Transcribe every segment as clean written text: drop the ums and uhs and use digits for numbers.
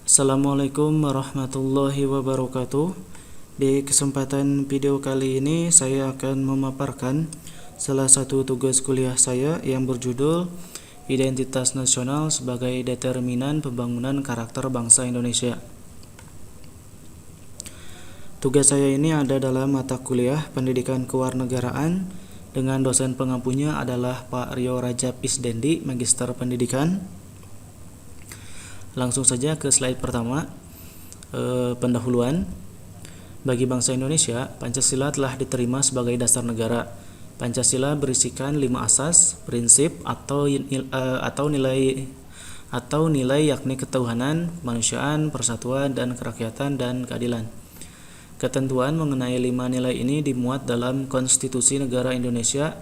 Assalamualaikum warahmatullahi wabarakatuh. Di kesempatan video kali ini saya akan memaparkan salah satu tugas kuliah saya yang berjudul Identitas Nasional sebagai Determinan Pembangunan Karakter Bangsa Indonesia. Tugas saya ini ada dalam mata kuliah Pendidikan Kewarganegaraan dengan dosen pengampunya adalah Pak Rio Rajab Isdendi, Magister Pendidikan. Langsung saja ke slide pertama, pendahuluan. Bagi bangsa Indonesia, Pancasila telah diterima sebagai dasar negara. Pancasila berisikan 5 asas, prinsip atau nilai yakni ketuhanan, kemanusiaan, persatuan dan kerakyatan dan keadilan. Ketentuan mengenai 5 nilai ini dimuat dalam Konstitusi Negara Indonesia,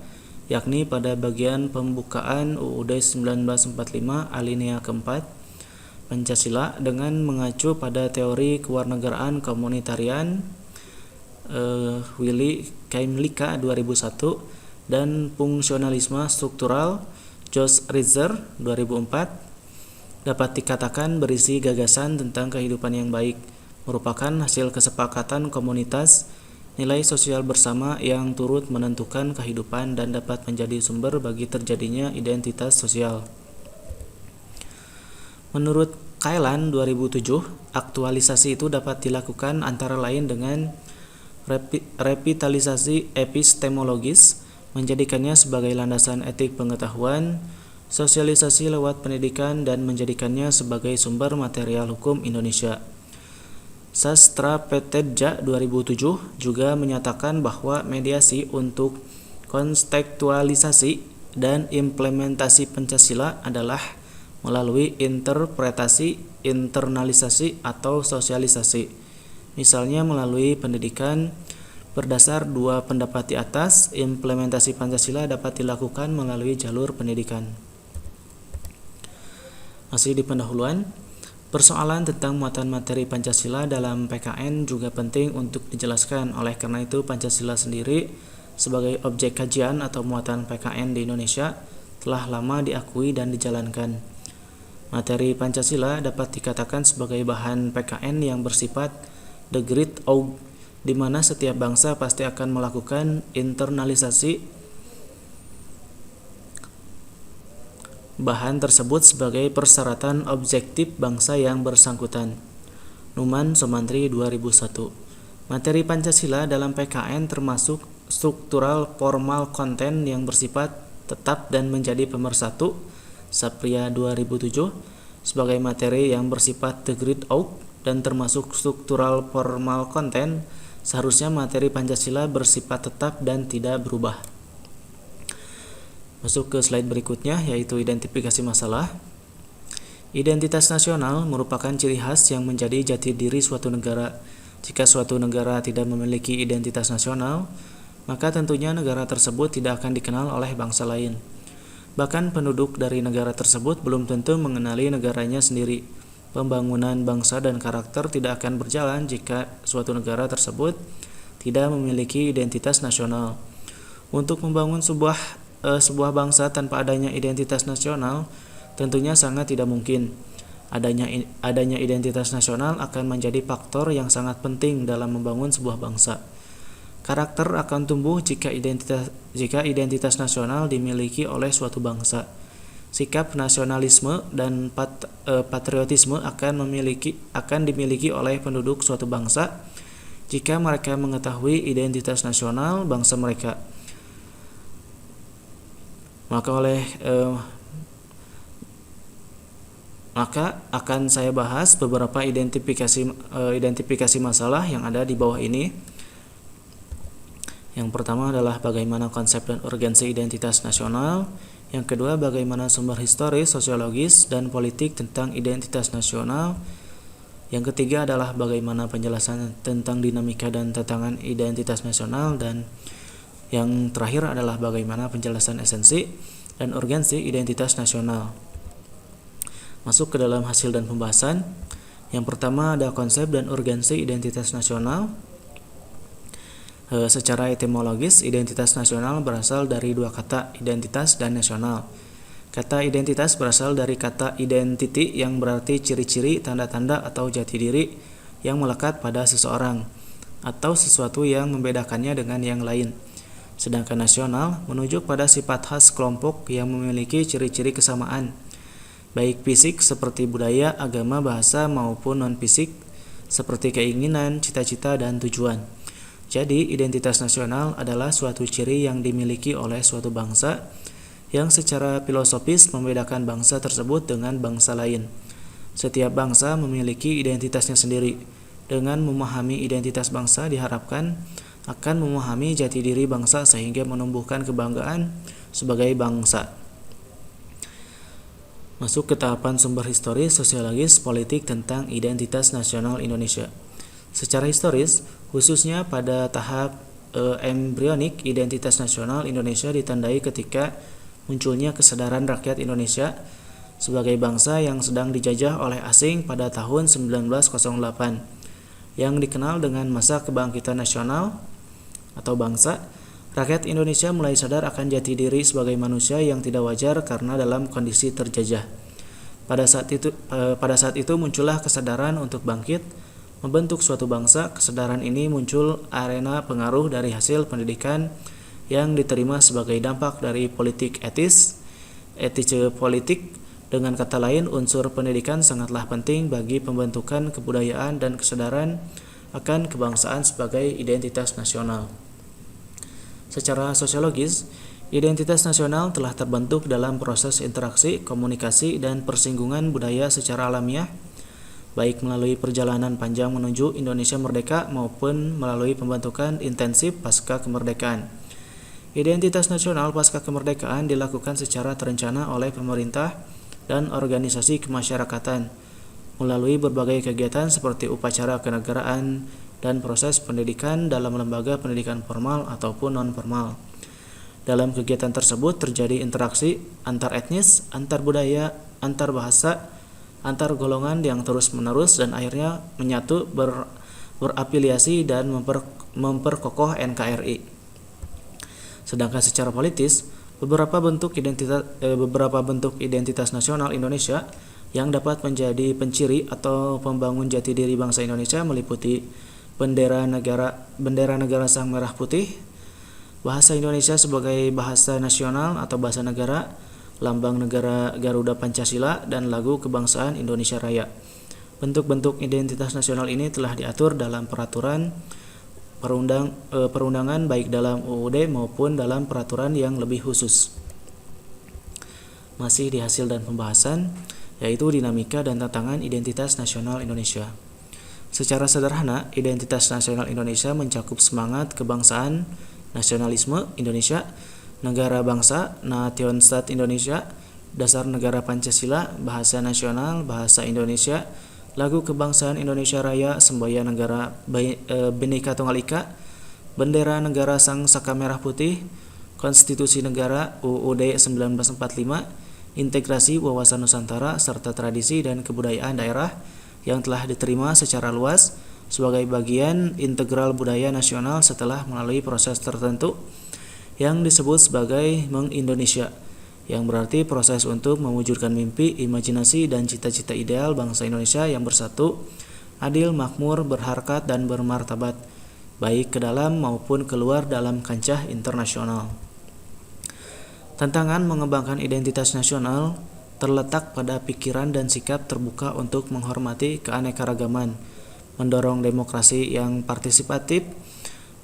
yakni pada bagian pembukaan UUD 1945 alinea keempat. Pancasila dengan mengacu pada teori kewarganegaraan komunitarian Willy Kaimlika 2001 dan fungsionalisme struktural Josh Ritzer 2004 dapat dikatakan berisi gagasan tentang kehidupan yang baik, merupakan hasil kesepakatan komunitas, nilai sosial bersama yang turut menentukan kehidupan dan dapat menjadi sumber bagi terjadinya identitas sosial. Menurut Kailan 2007, aktualisasi itu dapat dilakukan antara lain dengan revitalisasi epistemologis, menjadikannya sebagai landasan etik pengetahuan, sosialisasi lewat pendidikan, dan menjadikannya sebagai sumber material hukum Indonesia. Sastra Petedja 2007 juga menyatakan bahwa mediasi untuk kontekstualisasi dan implementasi Pancasila adalah melalui interpretasi, internalisasi, atau sosialisasi. Misalnya melalui pendidikan berdasar 2 pendapat di atas, implementasi Pancasila dapat dilakukan melalui jalur pendidikan. Masih di pendahuluan, persoalan tentang muatan materi Pancasila dalam PKN juga penting untuk dijelaskan. Oleh karena itu, Pancasila sendiri sebagai objek kajian atau muatan PKN di Indonesia telah lama diakui dan dijalankan. Materi Pancasila dapat dikatakan sebagai bahan PKN yang bersifat the great oak, di mana setiap bangsa pasti akan melakukan internalisasi bahan tersebut sebagai persyaratan objektif bangsa yang bersangkutan. Numan Somantri 2001. Materi Pancasila dalam PKN termasuk struktural formal konten yang bersifat tetap dan menjadi pemersatu, Sapria 2007, sebagai materi yang bersifat the great oak dan termasuk struktural formal content. Seharusnya materi Pancasila bersifat tetap dan tidak berubah. Masuk ke slide berikutnya, yaitu identifikasi masalah. Identitas nasional merupakan ciri khas yang menjadi jati diri suatu negara. Jika suatu negara tidak memiliki identitas nasional, maka tentunya negara tersebut tidak akan dikenal oleh bangsa lain. Bahkan penduduk dari negara tersebut belum tentu mengenali negaranya sendiri. Pembangunan bangsa dan karakter tidak akan berjalan jika suatu negara tersebut tidak memiliki identitas nasional. Untuk membangun sebuah bangsa tanpa adanya identitas nasional tentunya sangat tidak mungkin. Adanya identitas nasional akan menjadi faktor yang sangat penting dalam membangun sebuah bangsa. Karakter akan tumbuh jika identitas nasional dimiliki oleh suatu bangsa. Sikap nasionalisme dan patriotisme akan dimiliki oleh penduduk suatu bangsa jika mereka mengetahui identitas nasional bangsa mereka. Maka akan saya bahas beberapa identifikasi masalah yang ada di bawah ini. Yang pertama adalah bagaimana konsep dan urgensi identitas nasional. Yang kedua, bagaimana sumber historis, sosiologis, dan politik tentang identitas nasional. Yang ketiga adalah bagaimana penjelasan tentang dinamika dan tantangan identitas nasional. Dan yang terakhir adalah bagaimana penjelasan esensi dan urgensi identitas nasional. Masuk ke dalam hasil dan pembahasan. Yang pertama ada konsep dan urgensi identitas nasional. Secara etimologis, identitas nasional berasal dari 2 kata, identitas dan nasional. Kata identitas berasal dari kata identity yang berarti ciri-ciri, tanda-tanda, atau jati diri yang melekat pada seseorang atau sesuatu yang membedakannya dengan yang lain. Sedangkan nasional menunjuk pada sifat khas kelompok yang memiliki ciri-ciri kesamaan, baik fisik seperti budaya, agama, bahasa, maupun non-fisik seperti keinginan, cita-cita, dan tujuan. Jadi, identitas nasional adalah suatu ciri yang dimiliki oleh suatu bangsa yang secara filosofis membedakan bangsa tersebut dengan bangsa lain. Setiap bangsa memiliki identitasnya sendiri. Dengan memahami identitas bangsa diharapkan akan memahami jati diri bangsa sehingga menumbuhkan kebanggaan sebagai bangsa. Masuk ke tahapan sumber historis, sosiologis, politik tentang identitas nasional Indonesia. Secara historis, khususnya pada tahap embrionik, identitas nasional Indonesia ditandai ketika munculnya kesadaran rakyat Indonesia sebagai bangsa yang sedang dijajah oleh asing pada tahun 1908, yang dikenal dengan masa kebangkitan nasional atau bangsa. Rakyat Indonesia mulai sadar akan jati diri sebagai manusia yang tidak wajar karena dalam kondisi terjajah. Pada saat itu muncullah kesadaran untuk bangkit, membentuk suatu bangsa. Kesadaran ini muncul arena pengaruh dari hasil pendidikan yang diterima sebagai dampak dari politik etis politik. Dengan kata lain, unsur pendidikan sangatlah penting bagi pembentukan kebudayaan dan kesadaran akan kebangsaan sebagai identitas nasional. Secara sosiologis, identitas nasional telah terbentuk dalam proses interaksi, komunikasi, dan persinggungan budaya secara alamiah, baik melalui perjalanan panjang menuju Indonesia merdeka maupun melalui pembentukan intensif pasca kemerdekaan. Identitas nasional pasca kemerdekaan dilakukan secara terencana oleh pemerintah dan organisasi kemasyarakatan melalui berbagai kegiatan seperti upacara kenegaraan dan proses pendidikan dalam lembaga pendidikan formal ataupun non-formal. Dalam kegiatan tersebut terjadi interaksi antar etnis, antar budaya, antar bahasa, antar golongan yang terus-menerus dan akhirnya menyatu, berafiliasi dan memperkokoh NKRI. Sedangkan secara politis, beberapa bentuk identitas nasional Indonesia yang dapat menjadi penciri atau pembangun jati diri bangsa Indonesia meliputi bendera negara Sang Merah Putih, bahasa Indonesia sebagai bahasa nasional atau bahasa negara, lambang negara Garuda Pancasila, dan lagu kebangsaan Indonesia Raya. Bentuk-bentuk identitas nasional ini telah diatur dalam peraturan perundangan baik dalam UUD maupun dalam peraturan yang lebih khusus. Masih di hasil dan pembahasan, yaitu dinamika dan tantangan identitas nasional Indonesia. Secara sederhana, identitas nasional Indonesia mencakup semangat kebangsaan, nasionalisme Indonesia, negara bangsa, Nationstat Indonesia, dasar negara Pancasila, bahasa nasional, bahasa Indonesia, lagu kebangsaan Indonesia Raya, semboyan negara Bhinneka Tunggal Ika, bendera negara Sang Saka Merah Putih, konstitusi negara UUD 1945, integrasi wawasan Nusantara, serta tradisi dan kebudayaan daerah yang telah diterima secara luas sebagai bagian integral budaya nasional setelah melalui proses tertentu yang disebut sebagai meng-Indonesia, yang berarti proses untuk mewujudkan mimpi, imajinasi, dan cita-cita ideal bangsa Indonesia yang bersatu, adil, makmur, berharkat, dan bermartabat, baik ke dalam maupun keluar dalam kancah internasional. Tantangan mengembangkan identitas nasional terletak pada pikiran dan sikap terbuka untuk menghormati keanekaragaman, mendorong demokrasi yang partisipatif,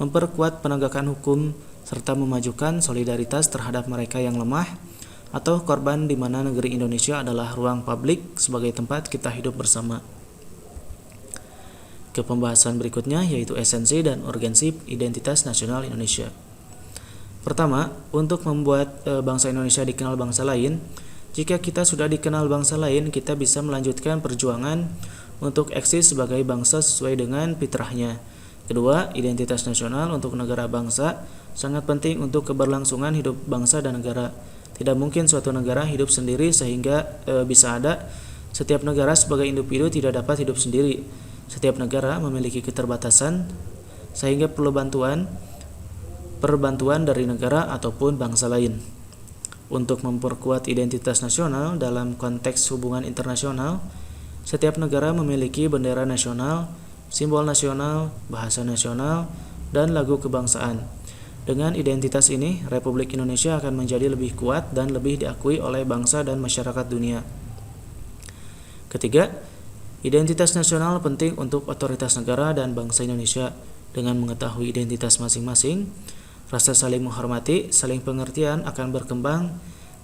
memperkuat penegakan hukum, serta memajukan solidaritas terhadap mereka yang lemah atau korban di mana negeri Indonesia adalah ruang publik sebagai tempat kita hidup bersama. Ke pembahasan berikutnya, yaitu esensi dan urgensi identitas nasional Indonesia. Pertama, untuk membuat bangsa Indonesia dikenal bangsa lain, jika kita sudah dikenal bangsa lain, kita bisa melanjutkan perjuangan untuk eksis sebagai bangsa sesuai dengan fitrahnya. Kedua, identitas nasional untuk negara bangsa sangat penting untuk keberlangsungan hidup bangsa dan negara. Tidak mungkin suatu negara hidup sendiri sehingga bisa ada. Setiap negara sebagai individu tidak dapat hidup sendiri. Setiap negara memiliki keterbatasan sehingga perlu perbantuan dari negara ataupun bangsa lain. Untuk memperkuat identitas nasional dalam konteks hubungan internasional, setiap negara memiliki bendera nasional, simbol nasional, bahasa nasional, dan lagu kebangsaan. Dengan identitas ini, Republik Indonesia akan menjadi lebih kuat dan lebih diakui oleh bangsa dan masyarakat dunia. Ketiga, identitas nasional penting untuk otoritas negara dan bangsa Indonesia. Dengan mengetahui identitas masing-masing, rasa saling menghormati, saling pengertian akan berkembang.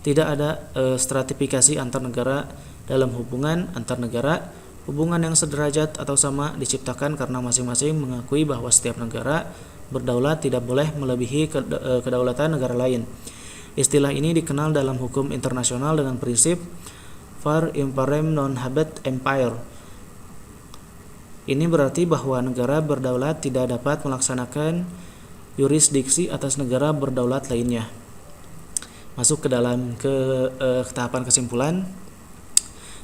Tidak ada stratifikasi antar negara dalam hubungan antar negara. Hubungan yang sederajat atau sama diciptakan karena masing-masing mengakui bahwa setiap negara berdaulat tidak boleh melebihi kedaulatan negara lain. Istilah ini dikenal dalam hukum internasional dengan prinsip Var imparem non habet empire. Ini berarti bahwa negara berdaulat tidak dapat melaksanakan yurisdiksi atas negara berdaulat lainnya. Masuk ke dalam tahapan kesimpulan.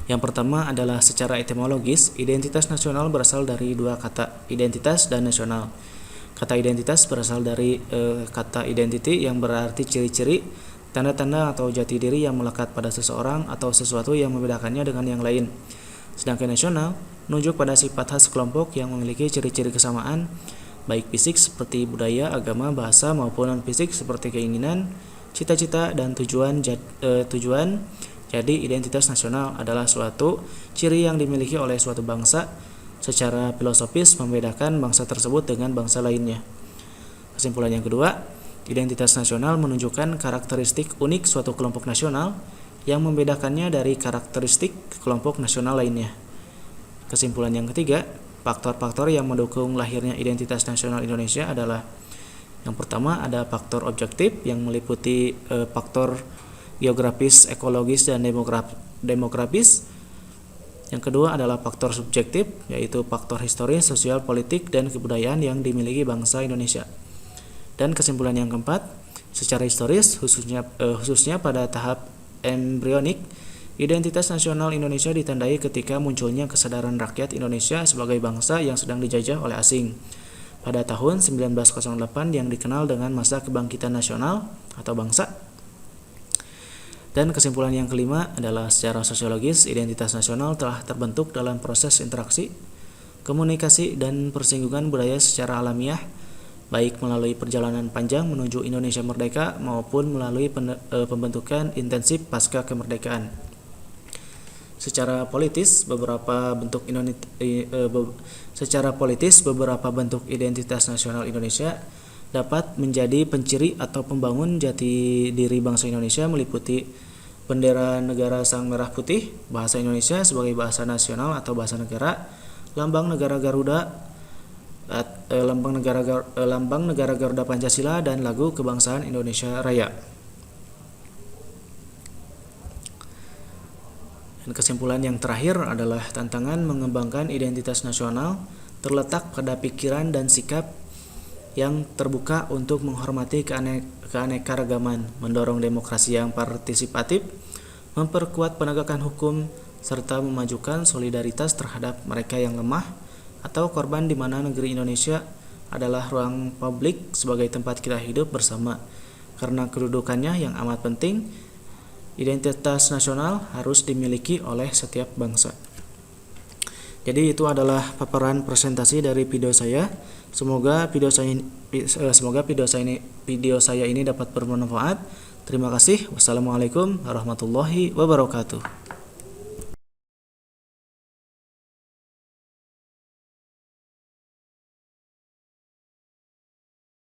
Yang pertama adalah secara etimologis, identitas nasional berasal dari dua kata, identitas dan nasional. Kata identitas berasal dari kata identity yang berarti ciri-ciri, tanda-tanda atau jati diri yang melekat pada seseorang atau sesuatu yang membedakannya dengan yang lain. Sedangkan nasional menunjuk pada sifat khas kelompok yang memiliki ciri-ciri kesamaan, baik fisik seperti budaya, agama, bahasa, maupun non-fisik seperti keinginan, cita-cita, dan tujuan. Jadi identitas nasional adalah suatu ciri yang dimiliki oleh suatu bangsa secara filosofis membedakan bangsa tersebut dengan bangsa lainnya. Kesimpulan yang kedua, identitas nasional menunjukkan karakteristik unik suatu kelompok nasional yang membedakannya dari karakteristik kelompok nasional lainnya. Kesimpulan yang ketiga, faktor-faktor yang mendukung lahirnya identitas nasional Indonesia adalah: yang pertama ada faktor objektif yang meliputi faktor geografis, ekologis, dan demografis. Yang kedua adalah faktor subjektif, yaitu faktor historis, sosial, politik, dan kebudayaan yang dimiliki bangsa Indonesia. Dan kesimpulan yang keempat, secara historis khususnya pada tahap embrionik, identitas nasional Indonesia ditandai ketika munculnya kesadaran rakyat Indonesia sebagai bangsa yang sedang dijajah oleh asing pada tahun 1908 yang dikenal dengan masa kebangkitan nasional atau bangsa. Dan kesimpulan yang kelima adalah secara sosiologis, identitas nasional telah terbentuk dalam proses interaksi, komunikasi, dan persinggungan budaya secara alamiah, baik melalui perjalanan panjang menuju Indonesia merdeka maupun melalui pembentukan intensif pasca kemerdekaan. Secara politis, beberapa bentuk identitas nasional Indonesia dapat menjadi penciri atau pembangun jati diri bangsa Indonesia, meliputi bendera negara sang merah putih, bahasa Indonesia sebagai bahasa nasional atau bahasa negara, lambang negara Garuda, lambang negara Garuda Pancasila, dan lagu kebangsaan Indonesia Raya. Dan kesimpulan yang terakhir adalah tantangan mengembangkan identitas nasional terletak pada pikiran dan sikap yang terbuka untuk menghormati keanekaragaman, mendorong demokrasi yang partisipatif, memperkuat penegakan hukum, serta memajukan solidaritas terhadap mereka yang lemah atau korban, di mana negeri Indonesia adalah ruang publik sebagai tempat kita hidup bersama. Karena kedudukannya yang amat penting, identitas nasional harus dimiliki oleh setiap bangsa. Jadi itu adalah paparan presentasi dari video saya. Semoga video saya ini dapat bermanfaat. Terima kasih. Wassalamualaikum warahmatullahi wabarakatuh.